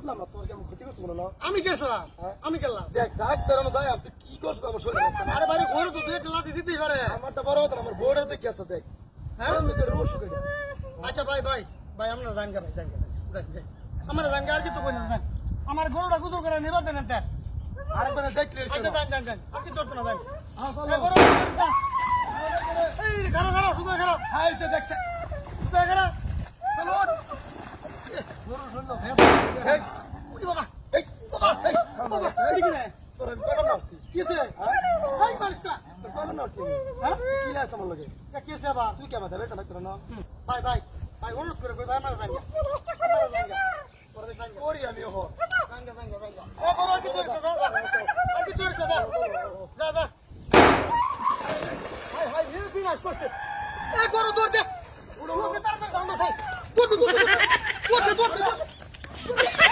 বুঝলাম না তোর কেমন ক্ষতি করছো মনে না আমি গেছিলাম আমি গেলাম দেখ ডাক্তার আমার যাই আপনি কি করছো আমার শরীরে লাগছে না আরে বাড়ি ঘরে তো দুই একটা লাথি দিতেই পারে আমারটা বড় হতো না আমার বোর্ডের তো কি আছে দেখ হ্যাঁ আমি তো রোজ করে আচ্ছা ভাই ভাই ভাই আমরা জানগা ভাই জানগা যাই আমরা জানগা আর কিছু কই না জান আমার গরুটা গুদুর করে নিবা দেন একটা আরেকবার দেখলে আচ্ছা জান আর কি চলতো না জান হ্যাঁ এই চলো গরু এই খারাপ শুধু খারাপ হাই তো দেখছে শুধু খারাপ চলো গরু শুনলো এই উঠি বাবা এই বাবা এই বাবা এই কি রে তোর আমি কখন নাচছি কিসে এই বারিস্তা তোর কখন নাচছি হ্যাঁ কি লাগছে আমার লগে কিসে বা তুই কেমন দেবে এটা লাগতো না ভাই ভাই ভাই অনুরোধ করে কই ভাই আমরা জানগা পরে জানগা করি আমি ওহ জানগা ও গরু আর কি চলছে আর কি চলছে যা হাই হাই এই বিনাশ করছে এই গরু দৌড় দে উড়ো তাড়াতাড়ি জানগা ভাই দৌড়